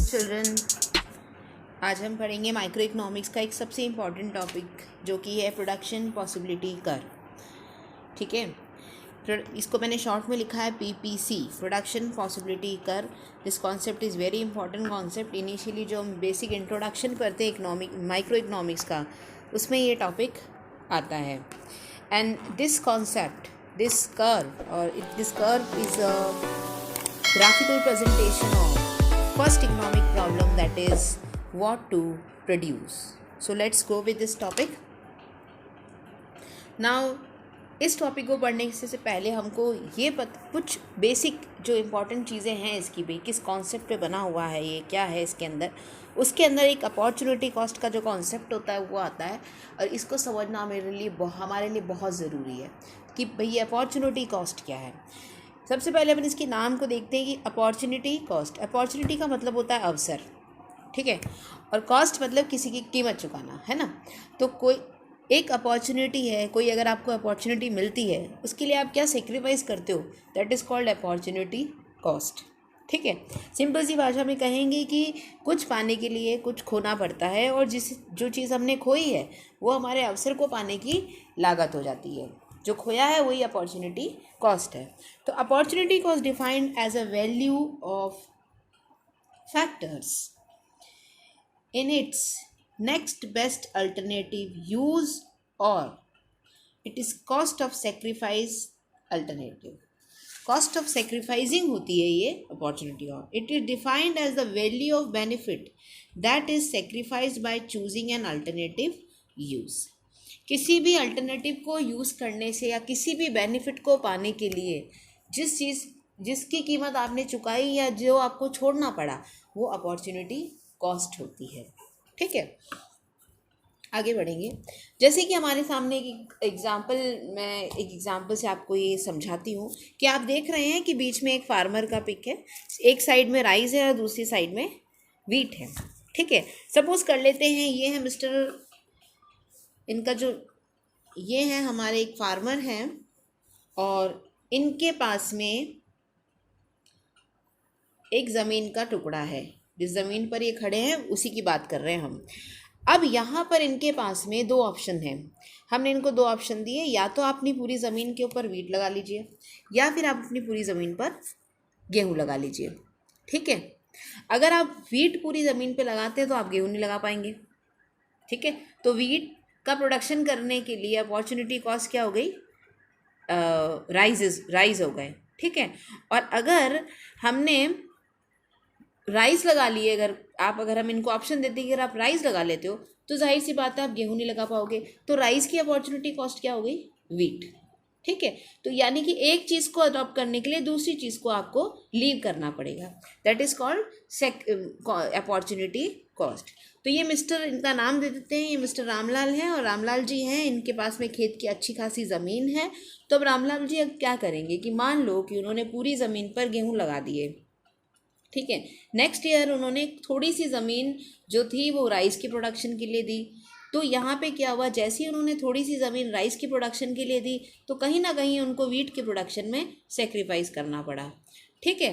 Children, आज हम पढ़ेंगे माइक्रो इकोनॉमिक्स का एक सबसे इम्पॉर्टेंट टॉपिक जो कि है प्रोडक्शन पॉसिबिलिटी कर्व। ठीक है, इसको मैंने शॉर्ट में लिखा है PPC, production possibility curve. This concept is very important concept. Initially जो हम बेसिक इंट्रोडक्शन करते हैं माइक्रो इकोनॉमिक्स का, उसमें ये टॉपिक आता है। And this concept, this curve is a graphical presentation of first economic problem, that is what to produce. So let's go with this topic. Now इस टॉपिक को पढ़ने से पहले हमको ये कुछ बेसिक जो इम्पॉर्टेंट चीज़ें हैं इसकी भी, किस कॉन्सेप्ट पे बना हुआ है, ये क्या है इसके अंदर। उसके अंदर एक अपॉर्चुनिटी कॉस्ट का जो कॉन्सेप्ट होता है वो आता है, और इसको समझना हमारे लिए बहुत ज़रूरी है कि भाई अपॉर्चुनिटी कॉस्ट क्या है। सबसे पहले अपन इसके नाम को देखते हैं कि अपॉर्चुनिटी कॉस्ट। अपॉर्चुनिटी का मतलब होता है अवसर, ठीक है, और कॉस्ट मतलब किसी की कीमत चुकाना, है ना। तो कोई एक अपॉर्चुनिटी है, कोई अगर आपको अपॉर्चुनिटी मिलती है, उसके लिए आप क्या सेक्रीफाइस करते हो, that is called opportunity cost. ठीक है, सिंपल सी भाषा में कहेंगे कि कुछ पाने के लिए कुछ खोना पड़ता है, और जो चीज़ हमने खोई है वो हमारे अवसर को पाने की लागत हो जाती है। जो खोया है वही अपॉर्चुनिटी कॉस्ट है। तो opportunity cost defined as a value of factors in its next best alternative use, और it is cost of sacrifice alternative. Cost of sacrificing होती है ये अपॉर्चुनिटी। और it is defined as the value of benefit that is sacrificed by choosing an alternative use. किसी भी alternative को use करने से या किसी भी बेनिफिट को पाने के लिए जिसकी कीमत आपने चुकाई या जो आपको छोड़ना पड़ा, वो अपॉर्चुनिटी कॉस्ट होती है। ठीक है, आगे बढ़ेंगे। जैसे कि हमारे सामने एक एग्जांपल से आपको ये समझाती हूँ कि आप देख रहे हैं कि बीच में एक फार्मर का पिक है, एक साइड में राइस है और दूसरी साइड में वीट है। ठीक है, सपोज कर लेते हैं ये है इनका जो ये है हमारे एक फार्मर हैं, और इनके पास में एक ज़मीन का टुकड़ा है। जिस ज़मीन पर ये खड़े हैं उसी की बात कर रहे हैं हम। अब यहाँ पर इनके पास में दो ऑप्शन हैं। हमने इनको दो ऑप्शन दिए, या तो आप अपनी पूरी ज़मीन के ऊपर वीट लगा लीजिए, या फिर आप अपनी पूरी ज़मीन पर गेहूँ लगा लीजिए। ठीक है, अगर आप वीट पूरी ज़मीन पर लगाते हैं तो आप गेहूँ नहीं लगा पाएंगे। ठीक है, तो वीट का प्रोडक्शन करने के लिए अपॉर्चुनिटी कॉस्ट क्या हो गई, राइज हो गए। ठीक है, और अगर हमने राइस लगा लिए, अगर हम इनको ऑप्शन देते हैं कि अगर आप राइस लगा लेते हो तो जाहिर सी बात है आप गेहूं नहीं लगा पाओगे, तो राइस की अपॉर्चुनिटी कॉस्ट क्या हो गई, वीट। ठीक है, तो यानी कि एक चीज़ को अडॉप्ट करने के लिए दूसरी चीज़ को आपको लीव करना पड़ेगा, that is called opportunity cost. तो ये इनका नाम दे देते हैं, ये मिस्टर रामलाल हैं, और रामलाल जी हैं, इनके पास में खेत की अच्छी खासी ज़मीन है। तो अब रामलाल जी अब क्या करेंगे कि मान लो कि उन्होंने पूरी ज़मीन पर गेहूँ लगा दिए। ठीक है, नेक्स्ट ईयर उन्होंने थोड़ी सी ज़मीन जो थी वो राइस की प्रोडक्शन के लिए दी। तो यहाँ पे क्या हुआ, जैसे ही उन्होंने थोड़ी सी ज़मीन राइस की प्रोडक्शन के लिए दी, तो कहीं ना कहीं उनको वीट की प्रोडक्शन में सेक्रीफाइस करना पड़ा। ठीक है,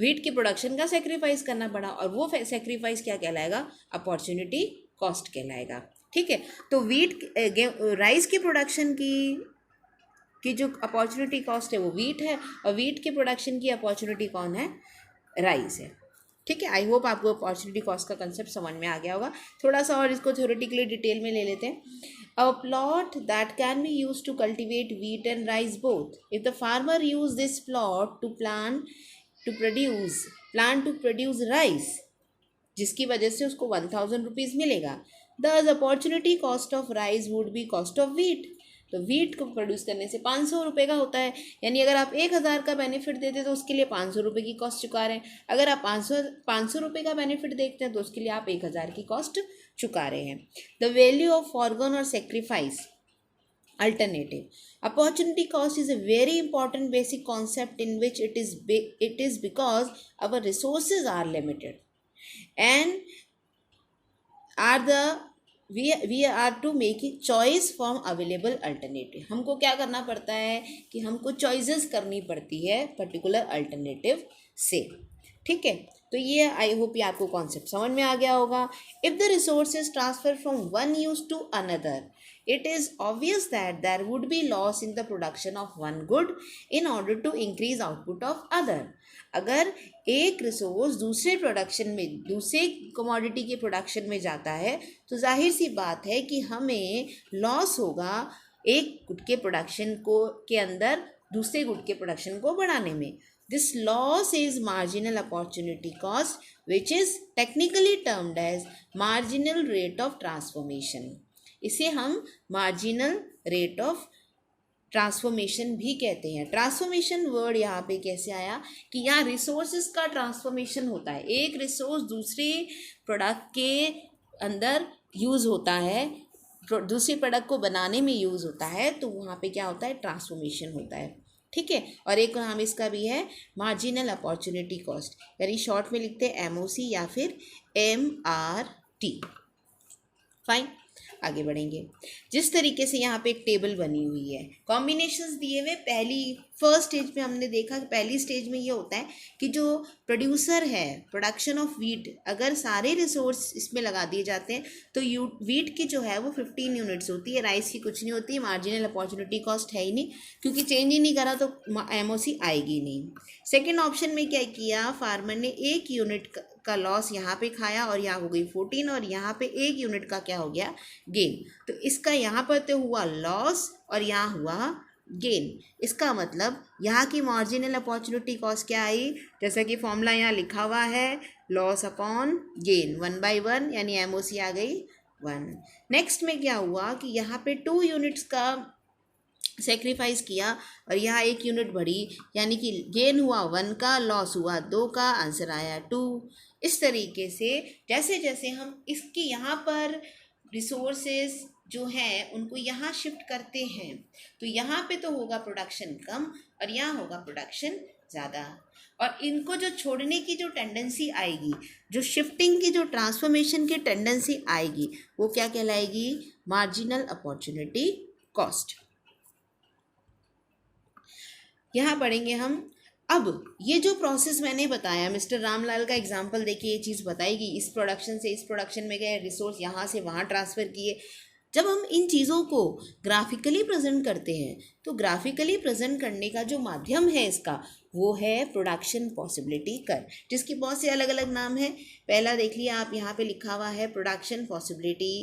वीट की प्रोडक्शन का सेक्रीफाइस करना पड़ा, और वो सेक्रीफाइस क्या कहलाएगा, अपॉर्चुनिटी कॉस्ट कहलाएगा। ठीक है, तो राइस की प्रोडक्शन की जो अपॉर्चुनिटी कॉस्ट है वो वीट है, और वीट के प्रोडक्शन की अपॉर्चुनिटी कौन है, राइस है। ठीक है, आई होप आपको अपॉर्चुनिटी कॉस्ट का कंसेप्ट समझ में आ गया होगा। थोड़ा सा और इसको थ्योरेटिकली डिटेल में ले लेते हैं। A plot that can be use to cultivate wheat and rice both, if the farmer use this plot to plan to produce rice, जिसकी वजह से उसको 1000 रुपीज़ मिलेगा, this opportunity cost of rice would be cost of wheat. तो wheat को produce करने से 500 रुपये का होता है, यानी अगर आप 1000 का बेनिफिट देते तो उसके लिए 500 रुपये की कॉस्ट चुका रहे हैं। अगर आप 500 रुपये का बेनिफिट देखते हैं तो उसके लिए आप 1000 की कॉस्ट चुका रहे हैं। द वैल्यू ऑफ फॉरगॉन और sacrifice alternative. Opportunity cost is a very important basic concept in which it is because our resources are limited and we are to make a choice from available alternative. हमको क्या करना पड़ता है कि हमको choices करनी पड़ती है पर्टिकुलर अल्टरनेटिव से। ठीक है, तो ये आई होप ये आपको कॉन्सेप्ट समझ में आ गया होगा. If the resource is transfer from one use to another, it is obvious that there would be loss in the production of one good in order to increase output of other. अगर एक resource दूसरे production में, दूसरे commodity के production में जाता है तो जाहिर सी बात है कि हमें लॉस होगा एक गुड के प्रोडक्शन को के अंदर दूसरे गुड के प्रोडक्शन को बढ़ाने में. This loss is marginal opportunity cost, which is technically termed as marginal rate of transformation. इसे हम मार्जिनल रेट ऑफ ट्रांसफॉर्मेशन भी कहते हैं. ट्रांसफॉर्मेशन वर्ड यहाँ पे कैसे आया कि यहाँ रिसोर्सेज का ट्रांसफॉर्मेशन होता है. एक रिसोर्स दूसरे प्रोडक्ट के अंदर यूज़ होता है, दूसरे प्रोडक्ट को बनाने में यूज़ होता है, तो वहाँ पे क्या होता है, ट्रांसफॉर्मेशन होता है. ठीक है. और एक नाम इसका भी है मार्जिनल अपॉर्चुनिटी कॉस्ट, यानी शॉर्ट में लिखते हैं MOC या फिर MRT. फाइन, आगे बढ़ेंगे. जिस तरीके से यहाँ पे एक टेबल बनी हुई है, कॉम्बिनेशंस दिए हुए, फर्स्ट स्टेज पे हमने देखा कि पहली स्टेज में ये होता है कि जो प्रोड्यूसर है, प्रोडक्शन ऑफ वीट, अगर सारे रिसोर्स इसमें लगा दिए जाते हैं तो वीट की जो है वो 15 यूनिट्स होती है, राइस की कुछ नहीं होती. मार्जिनल अपॉर्चुनिटी कॉस्ट है ही नहीं, क्योंकि चेंज ही नहीं करा तो MOC आएगी नहीं. सेकेंड ऑप्शन में क्या किया, फार्मर ने 1 यूनिट का लॉस यहाँ पे खाया और यहाँ हो गई 14, और यहाँ पे 1 यूनिट का क्या हो गया, गेन. तो इसका यहाँ पर तो हुआ लॉस और यहाँ हुआ गेन. इसका मतलब यहाँ की मार्जिनल अपॉर्चुनिटी कॉस्ट क्या आई, जैसा कि फॉर्मूला यहाँ लिखा हुआ है, लॉस अपॉन गेन 1/1, यानी MOC आ गई 1. नेक्स्ट में क्या हुआ कि यहाँ पे 2 यूनिट्स का सेक्रीफाइस किया और यहाँ 1 यूनिट बढ़ी, यानी कि गेन हुआ 1 का, लॉस हुआ 2 का, आंसर आया 2. इस तरीके से जैसे जैसे हम इसके यहाँ पर रिसोर्सेज जो हैं उनको यहाँ शिफ्ट करते हैं, तो यहाँ पे तो होगा प्रोडक्शन कम और यहाँ होगा प्रोडक्शन ज़्यादा. और इनको जो छोड़ने की जो टेंडेंसी आएगी, जो शिफ्टिंग की जो ट्रांसफॉर्मेशन की टेंडेंसी आएगी, वो क्या कहलाएगी, मार्जिनल अपॉर्चुनिटी कॉस्ट. यहाँ पढ़ेंगे हम. अब ये जो प्रोसेस मैंने बताया, मिस्टर रामलाल का एग्जाम्पल देखिए, ये चीज़ बताएगी, इस प्रोडक्शन से इस प्रोडक्शन में गए, रिसोर्स यहाँ से वहाँ ट्रांसफ़र किए. जब हम इन चीज़ों को ग्राफिकली प्रेजेंट करते हैं तो ग्राफिकली प्रेजेंट करने का जो माध्यम है इसका, वो है प्रोडक्शन पॉसिबिलिटी कर्व, जिसकी बहुत से अलग अलग नाम है. पहला देख लिया आप, यहाँ पे लिखा हुआ है प्रोडक्शन पॉसिबिलिटी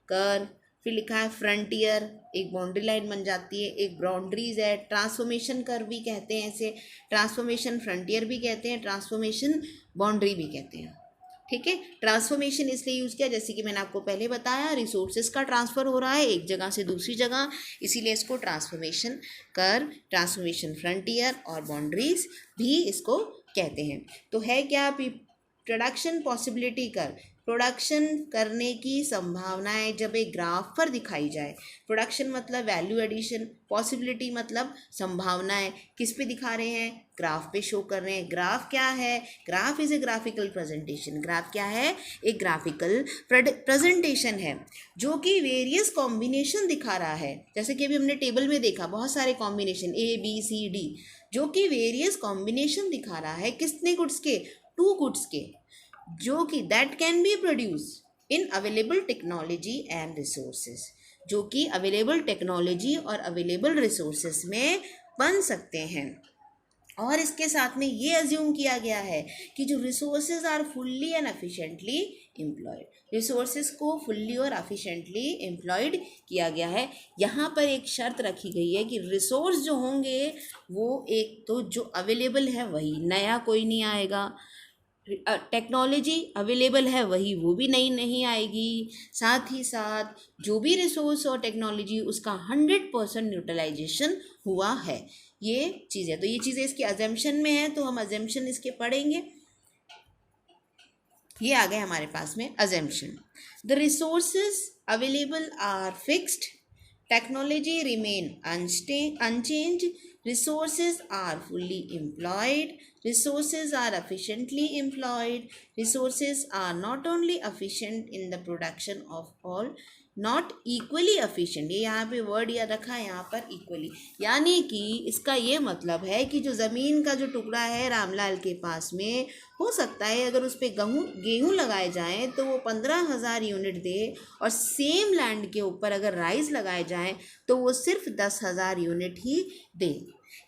कर्व, फिर लिखा है फ्रंटियर, एक बाउंड्री लाइन बन जाती है, एक बाउंड्रीज है, ट्रांसफॉर्मेशन कर्व भी कहते हैं इसे, ट्रांसफॉर्मेशन फ्रंटियर भी कहते हैं, ट्रांसफॉर्मेशन बाउंड्री भी कहते हैं. ठीक है. ट्रांसफॉर्मेशन इसलिए यूज़ किया, जैसे कि मैंने आपको पहले बताया, रिसोर्सेज का ट्रांसफ़र हो रहा है एक जगह से दूसरी जगह, इसीलिए इसको ट्रांसफॉर्मेशन कर्व, ट्रांसफॉर्मेशन फ्रंटियर और बाउंड्रीज भी इसको कहते हैं. तो है क्या, प्रोडक्शन पॉसिबिलिटी कर्व, प्रोडक्शन करने की संभावनाएं जब एक ग्राफ पर दिखाई जाए. प्रोडक्शन मतलब वैल्यू एडिशन, पॉसिबिलिटी मतलब संभावनाएं, किस पे दिखा रहे हैं, ग्राफ पे शो कर रहे हैं. ग्राफ क्या है, graph is a graphical presentation. Graph क्या है, एक ग्राफिकल प्रेजेंटेशन है जो कि वेरियस कॉम्बिनेशन दिखा रहा है. जैसे कि अभी हमने टेबल में देखा बहुत सारे कॉम्बिनेशन ABCD, जो कि वेरियस कॉम्बिनेशन दिखा रहा है कितने गुड्स के, 2 गुड्स के, जो कि that can B produce in available technology and resources, जो कि अवेलेबल टेक्नोलॉजी और अवेलेबल रिसोर्सेज में बन सकते हैं. और इसके साथ में ये अज्यूम किया गया है कि जो resources are fully and efficiently employed, resources को फुल्ली और एफिशिएंटली एम्प्लॉयड किया गया है. यहाँ पर एक शर्त रखी गई है कि रिसोर्स जो होंगे वो एक तो जो अवेलेबल है वही, नया कोई नहीं आएगा. टेक्नोलॉजी अवेलेबल है वही, वो भी नई नहीं आएगी. साथ ही साथ जो भी रिसोर्स और टेक्नोलॉजी उसका 100% यूटिलाइजेशन हुआ है. ये चीज़ है. तो ये चीज़ें इसके अजम्पशन में है, तो हम अजम्पशन इसके पढ़ेंगे. ये आ गए हमारे पास में assumption. The resources available are fixed, technology remain unchange, resources are fully employed, resources are efficiently employed, resources are not only efficient in the production of all not equally efficient. ये यहाँ पे वर्ड याद रखा है यहाँ पर equally, यानी कि इसका ये मतलब है कि जो ज़मीन का जो टुकड़ा है रामलाल के पास में, हो सकता है अगर उस पर गेहूँ लगाए जाएँ तो वो 15,000 यूनिट दे, और सेम लैंड के ऊपर अगर राइस लगाए जाएँ तो वो सिर्फ 10,000 यूनिट ही दे।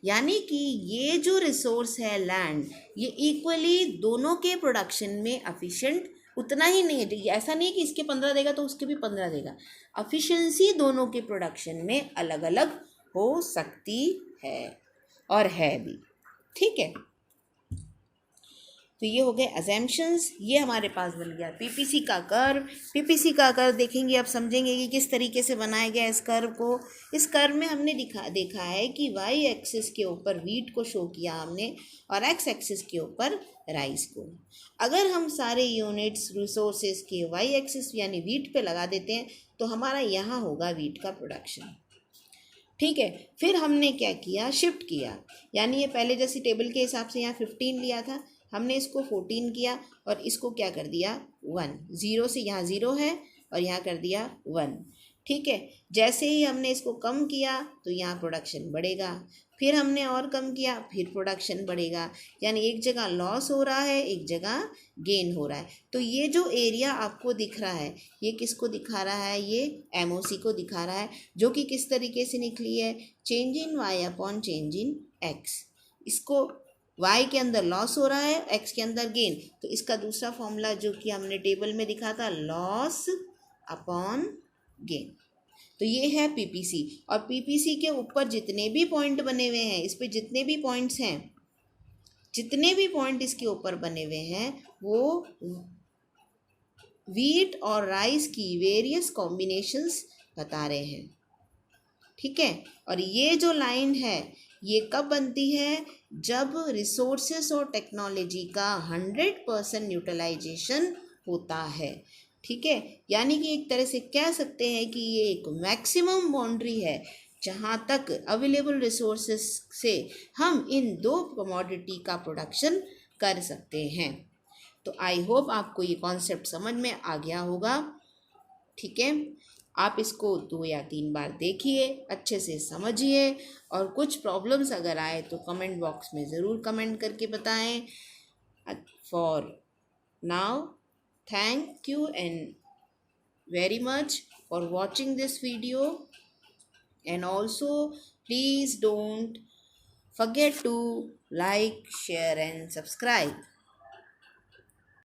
यानी कि ये जो रिसोर्स है लैंड, ये इक्वली दोनों के प्रोडक्शन में एफिशिएंट उतना ही नहीं है। ऐसा नहीं कि इसके 15 देगा तो उसके भी 15 देगा, एफिशिएंसी दोनों के प्रोडक्शन में अलग अलग हो सकती है और है भी। ठीक है, तो ये हो गए अजम्पशंस। ये हमारे पास बन गया पीपीसी का कर्व। पीपीसी का कर्व देखेंगे, अब समझेंगे कि किस तरीके से बनाया गया इस कर्व को। इस कर्व में हमने देखा है कि वाई एक्सिस के ऊपर वीट को शो किया हमने, और एक्स एक्सिस के ऊपर राइस को। अगर हम सारे यूनिट्स रिसोर्सेज के वाई एक्सिस यानी वीट पे लगा देते हैं तो हमारा यहाँ होगा वीट का प्रोडक्शन। ठीक है, फिर हमने क्या किया, शिफ्ट किया, यानी ये पहले जैसी टेबल के हिसाब से यहाँ 15 लिया था, हमने इसको 14 किया और इसको क्या कर दिया 1। 0 से यहाँ 0 है और यहाँ कर दिया 1। ठीक है, जैसे ही हमने इसको कम किया तो यहाँ प्रोडक्शन बढ़ेगा, फिर हमने और कम किया फिर प्रोडक्शन बढ़ेगा, यानी एक जगह लॉस हो रहा है एक जगह गेन हो रहा है। तो ये जो एरिया आपको दिख रहा है ये किसको दिखा रहा है, ये एमओसी को दिखा रहा है, जो कि किस तरीके से निकली है, change in Y upon change in X. इसको y के अंदर लॉस हो रहा है, x के अंदर गेन, तो इसका दूसरा फॉर्मूला जो कि हमने टेबल में दिखा था, लॉस अपॉन गेन। तो ये है पीपीसी, और पीपीसी के ऊपर जितने भी पॉइंट बने हुए हैं, इस पे जितने भी पॉइंट्स हैं, जितने भी पॉइंट इसके ऊपर बने हुए हैं वो वीट और राइस की वेरियस कॉम्बिनेशंस बता रहे हैं। ठीक है, और ये जो लाइन है ये कब बनती है, जब रिसोर्सेस और टेक्नोलॉजी का 100% यूटिलाइजेशन होता है। ठीक है, यानी कि एक तरह से कह सकते हैं कि ये एक मैक्सिमम बाउंड्री है जहाँ तक अवेलेबल रिसोर्सेस से हम इन दो कमोडिटी का प्रोडक्शन कर सकते हैं। तो आई होप आपको ये कॉन्सेप्ट समझ में आ गया होगा। ठीक है, आप इसको 2 या 3 बार देखिए, अच्छे से समझिए, और कुछ प्रॉब्लम्स अगर आए तो कमेंट बॉक्स में ज़रूर कमेंट करके बताएं। For now, thank you and very much for watching this video, and also please don't forget to like, share and subscribe.